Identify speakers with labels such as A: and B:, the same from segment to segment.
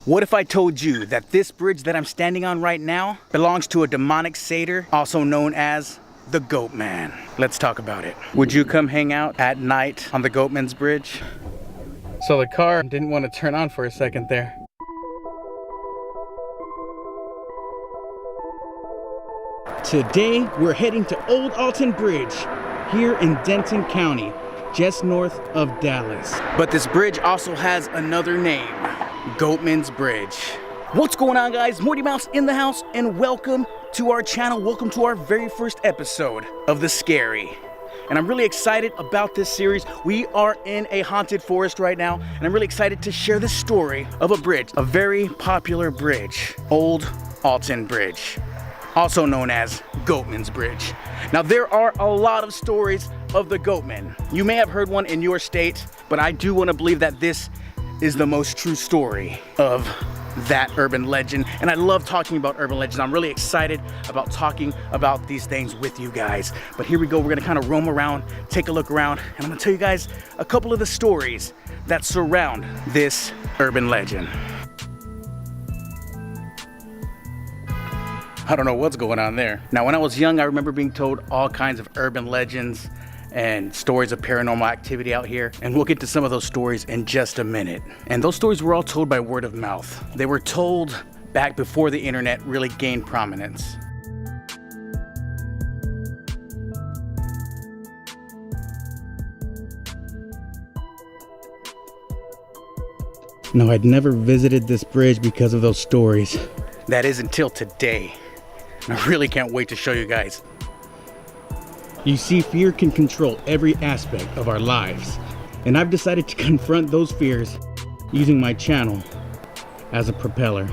A: What if I told you that this bridge that I'm standing on right now belongs to a demonic satyr, also known as the Goatman? Let's talk about it. Would you come hang out at night on the Goatman's Bridge? So the car didn't want to turn on for a second there. Today, we're heading to Old Alton Bridge here in Denton County, just north of Dallas. But this bridge also has another name, Goatman's Bridge. What's going on, guys? Morty Mouse in the house, and welcome to our channel. Welcome to our very first episode of The Scary. And I'm really excited about this series. We are in a haunted forest right now, and I'm really excited to share the story of a bridge, a very popular bridge, Old Alton Bridge, also known as Goatman's Bridge. Now, there are a lot of stories of the Goatman. You may have heard one in your state, but I do want to believe that this is the most true story of that urban legend. And I love talking about urban legends. I'm really excited about talking about these things with you guys. But here we go. We're gonna kind of roam around, take a look around, and I'm gonna tell you guys a couple of the stories that surround this urban legend. I don't know what's going on there. Now, when I was young, I remember being told all kinds of urban legends and stories of paranormal activity out here. And we'll get to some of those stories in just a minute. And those stories were all told by word of mouth. They were told back before the internet really gained prominence. No, I'd never visited this bridge because of those stories. That is until today. I really can't wait to show you guys. You see, fear can control every aspect of our lives, and I've decided to confront those fears using my channel as a propeller.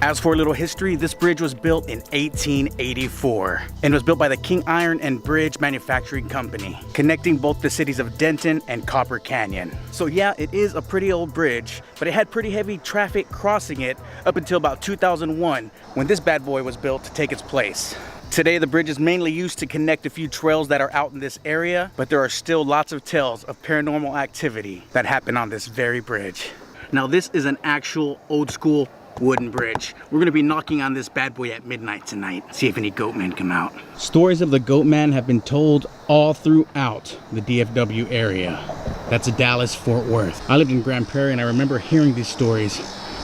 A: As for a little history, this bridge was built in 1884 and was built by the King Iron and Bridge Manufacturing Company, connecting both the cities of Denton and Copper Canyon. So yeah, it is a pretty old bridge, but it had pretty heavy traffic crossing it up until about 2001 when this bad boy was built to take its place. Today, the bridge is mainly used to connect a few trails that are out in this area, but there are still lots of tales of paranormal activity that happen on this very bridge. Now, this is an actual old school wooden bridge. We're gonna be knocking on this bad boy at midnight tonight, see if any Goatmen come out. Stories of the Goatman have been told all throughout the DFW area. That's Dallas, Fort Worth. I lived in Grand Prairie, and I remember hearing these stories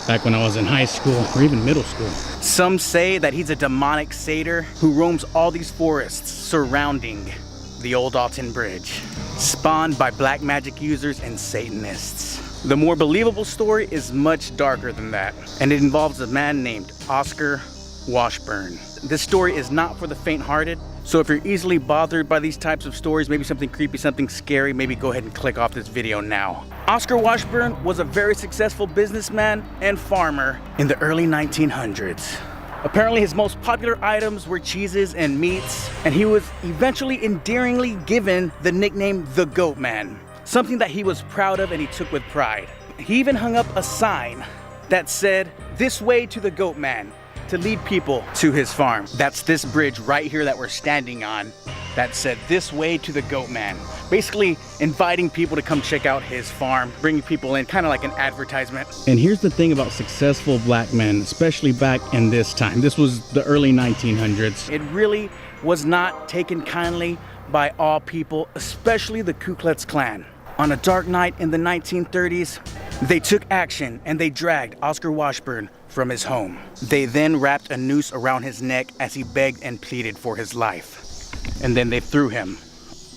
A: back when I was in high school or even middle school. Some say that he's a demonic satyr who roams all these forests surrounding the Old Alton Bridge, spawned by black magic users and Satanists. The more believable story is much darker than that, and it involves a man named Oscar Washburn. This story is not for the faint-hearted, so if you're easily bothered by these types of stories, maybe something creepy, something scary, maybe go ahead and click off this video now. Oscar Washburn was a very successful businessman and farmer in the early 1900s. Apparently his most popular items were cheeses and meats, and he was eventually endearingly given the nickname the Goatman, something that he was proud of and he took with pride. He even hung up a sign that said, "This way to the Goatman," to lead people to his farm. That's this bridge right here that we're standing on that said, "This way to the Goatman." Basically inviting people to come check out his farm, bringing people in, kind of like an advertisement. And here's the thing about successful black men, especially back in this time. This was the early 1900s. It really was not taken kindly by all people, especially the Ku Klux Klan. On a dark night in the 1930s, they took action and they dragged Oscar Washburn from his home. They then wrapped a noose around his neck as he begged and pleaded for his life. And then they threw him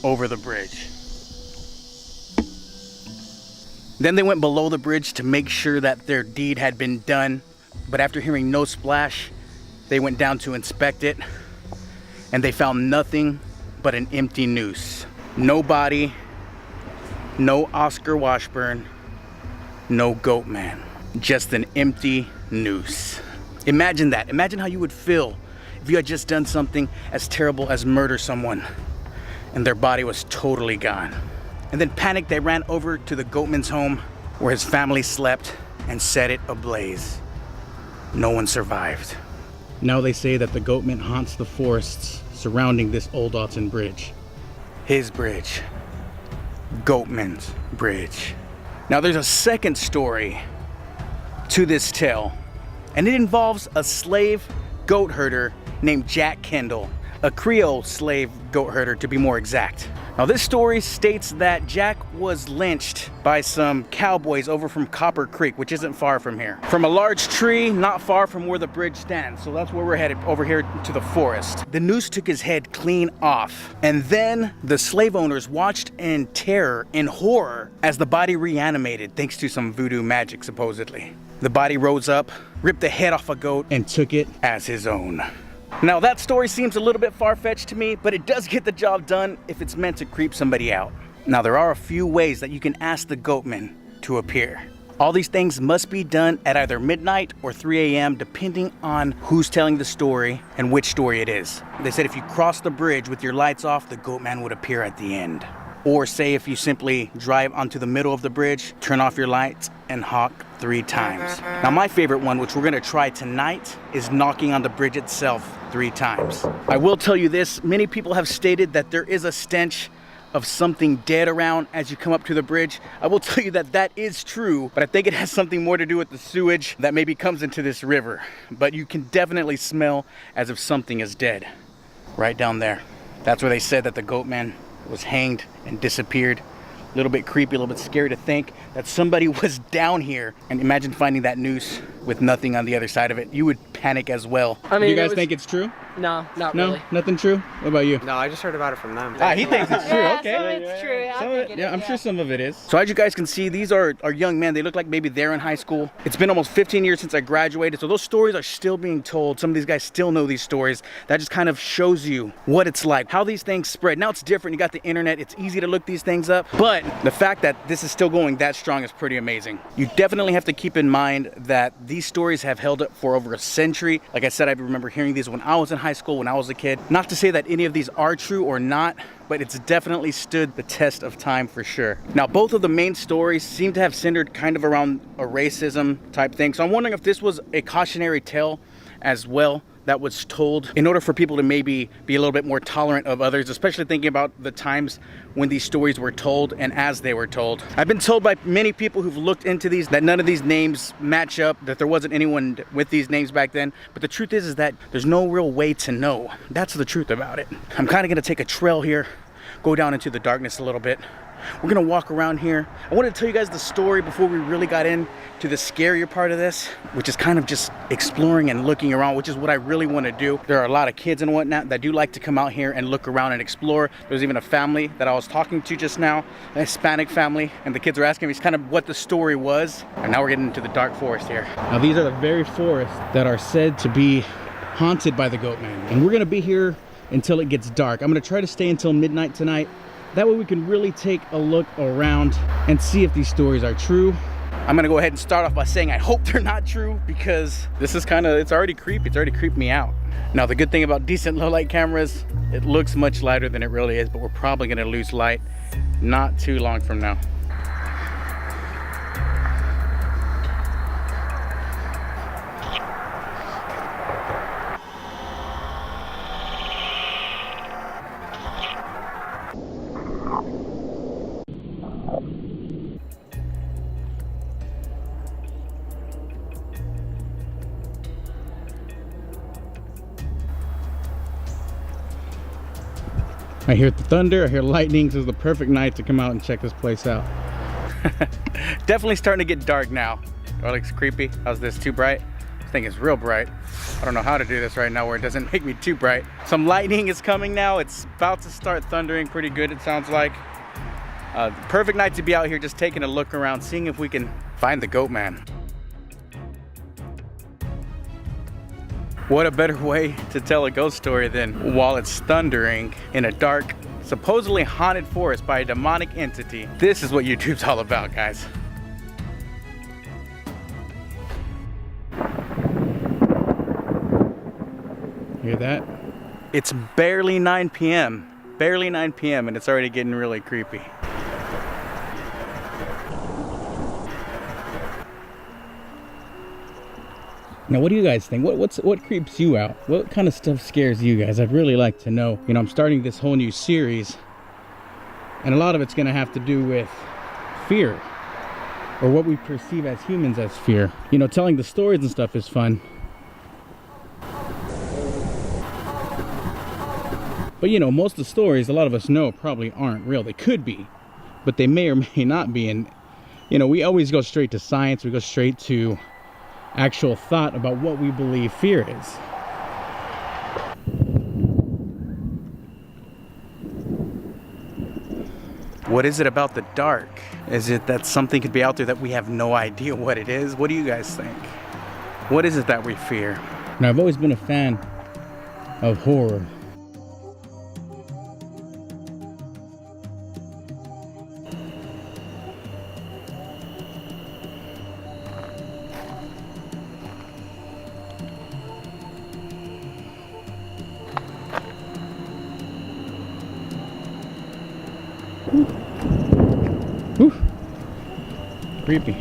A: over the bridge. Then they went below the bridge to make sure that their deed had been done. But after hearing no splash, they went down to inspect it, and they found nothing but an empty noose. No body, no Oscar Washburn, no Goatman, just an empty noose. Imagine that. Imagine how you would feel if you had just done something as terrible as murder someone and their body was totally gone. And then panicked, they ran over to the Goatman's home where his family slept and set it ablaze. No one survived. Now they say that the Goatman haunts the forests surrounding this Old Alton Bridge. His bridge. Goatman Bridge. Now there's a second story to this tale, and it involves a slave goat herder named Jack Kendall, a Creole slave goat herder to be more exact. Now this story states that Jack was lynched by some cowboys over from Copper Creek, which isn't far from here, from a large tree not far from where the bridge stands. So that's where we're headed, over here to the forest. The noose took his head clean off, and then the slave owners watched in terror, in horror, as the body reanimated thanks to some voodoo magic, supposedly. The body rose up, ripped the head off a goat, and took it as his own. Now that story seems a little bit far-fetched to me, but it does get the job done if it's meant to creep somebody out. Now there are a few ways that you can ask the Goatman to appear. All these things must be done at either midnight or 3 a.m. depending on who's telling the story and which story it is. They said if you cross the bridge with your lights off, the Goatman would appear at the end. Or say if you simply drive onto the middle of the bridge, turn off your lights, and honk 3 times. Now my favorite one, which we're gonna try tonight, is knocking on the bridge itself 3 times. I will tell you this, many people have stated that there is a stench of something dead around as you come up to the bridge. I will tell you that that is true, but I think it has something more to do with the sewage that maybe comes into this river. But you can definitely smell as if something is dead right down there. That's where they said that the Goatman was hanged and disappeared. A little bit creepy, a little bit scary to think that somebody was down here. And imagine finding that noose with nothing on the other side of it. You would panic as well. I mean, do you guys think it's true?
B: No, not really.
A: No, nothing true? What about you?
C: No, I just heard about it from them.
A: Ah, he thinks it's true, okay.
B: Some of it's true.
A: I'm sure some of it is. So as you guys can see, these are young men. They look like maybe they're in high school. It's been almost 15 years since I graduated, so those stories are still being told. Some of these guys still know these stories. That just kind of shows you what it's like, how these things spread. Now it's different. You got the internet. It's easy to look these things up. But the fact that this is still going that strong is pretty amazing. You definitely have to keep in mind that these stories have held up for over a century. Like I said, I remember hearing these when I was in high school, when I was a kid. Not to say that any of these are true or not, but it's definitely stood the test of time for sure. Now, both of the main stories seem to have centered kind of around a racism type thing. So I'm wondering if this was a cautionary tale as well that was told in order for people to maybe be a little bit more tolerant of others, especially thinking about the times when these stories were told and as they were told. I've been told by many people who've looked into these that none of these names match up, that there wasn't anyone with these names back then. But the truth is that there's no real way to know. That's the truth about it. I'm kind of gonna take a trail here, go down into the darkness a little bit. We're gonna walk around here. I wanted to tell you guys the story before we really got into the scarier part of this, which is kind of just exploring and looking around, which is what I really want to do. There are a lot of kids and whatnot that do like to come out here and look around and explore. There's even a family that I was talking to just now, a Hispanic family, and the kids were asking me kind of what the story was. And now we're getting into the dark forest here. Now these are the very forests that are said to be haunted by the Goatman. And we're gonna be here until it gets dark. I'm gonna try to stay until midnight tonight. That way we can really take a look around and see if these stories are true. I'm gonna go ahead and start off by saying I hope they're not true, because this is it's already creepy. It's already creeped me out. Now the good thing about decent low light cameras, it looks much lighter than it really is, but we're probably gonna lose light not too long from now. I hear the thunder, I hear lightning, so it's the perfect night to come out and check this place out. Definitely starting to get dark now. Oh, it looks creepy. How's this, too bright? This thing is real bright. I don't know how to do this right now where it doesn't make me too bright. Some lightning is coming now. It's about to start thundering pretty good, it sounds like. Perfect night to be out here just taking a look around, seeing if we can find the Goatman. What a better way to tell a ghost story than while it's thundering in a dark, supposedly haunted forest by a demonic entity. This is what YouTube's all about, guys. Hear that? It's barely 9 p.m. Barely 9 p.m. and it's already getting really creepy. Now, what do you guys think? What creeps you out? What kind of stuff scares you guys? I'd really like to know. You know, I'm starting this whole new series And a lot of it's gonna have to do with fear, or what we perceive as humans as fear. You know, telling the stories and stuff is fun. But you know, most of the stories, a lot of us know, probably aren't real. They could be, but they may or may not be. And you know, we always go straight to science. We go straight to actual thought about what we believe fear is. What is it about the dark? Is it that something could be out there that we have no idea what it is? What do you guys think? What is it that we fear? Now, I've always been a fan of horror. Whew. Creepy.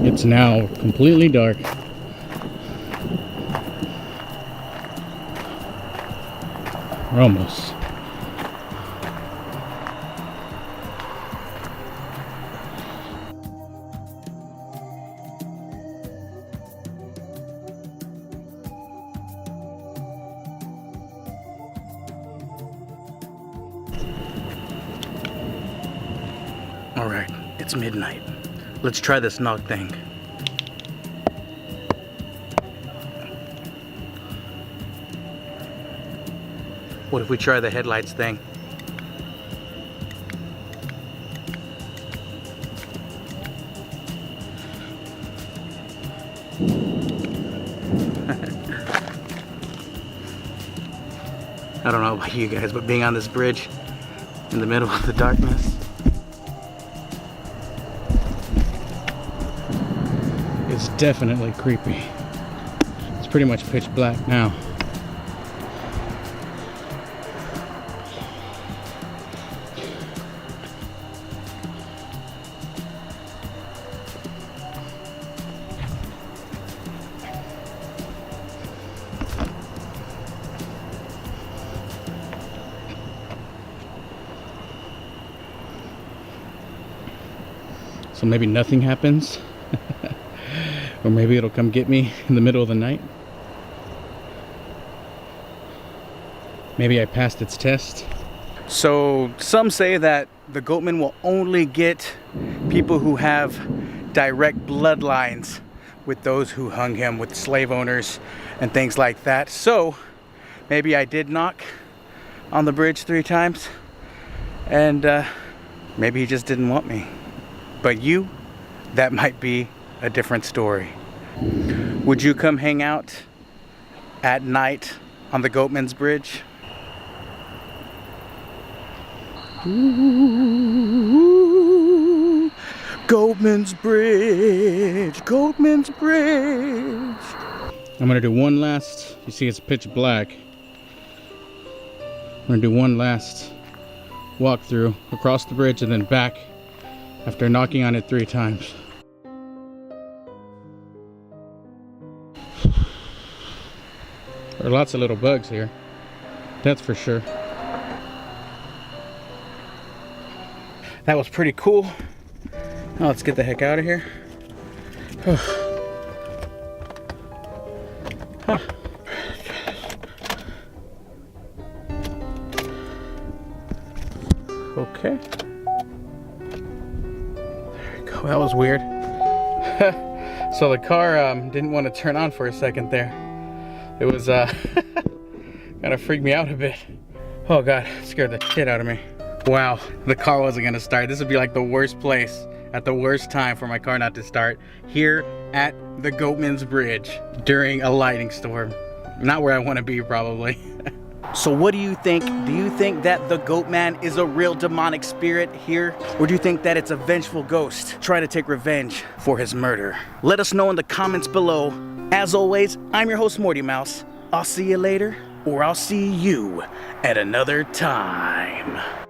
A: It's now completely dark. Or almost. All right, it's midnight. Let's try this knock thing. What if we try the headlights thing? I don't know about you guys, but being on this bridge in the middle of the darkness, it's definitely creepy. It's pretty much pitch black now. So maybe nothing happens. Or maybe it'll come get me in the middle of the night. Maybe I passed its test. So some say that the Goatman will only get people who have direct bloodlines with those who hung him, with slave owners and things like that. So maybe I did knock on the bridge 3 times, and maybe he just didn't want me. But you, that might be a different story. Would you come hang out at night on the Goatman's Bridge? Ooh, Goatman's Bridge, Goatman's Bridge. I'm gonna do one last, you see it's pitch black. I'm gonna do one last walk through across the bridge and then back after knocking on it 3 times. There are lots of little bugs here, that's for sure. That was pretty cool. Now let's get the heck out of here. Okay. That was weird. So the car didn't want to turn on for a second there. It was kind of freaked me out a bit. Oh God, it scared the shit out of me. Wow, the car wasn't gonna start. This would be like the worst place at the worst time for my car not to start. Here at the Goatman's Bridge during a lightning storm. Not where I want to be, probably. So what do you think? Do you think that the Goatman is a real demonic spirit here? Or do you think that it's a vengeful ghost trying to take revenge for his murder? Let us know in the comments below. As always, I'm your host, Morty Mouse. I'll see you later, or I'll see you at another time.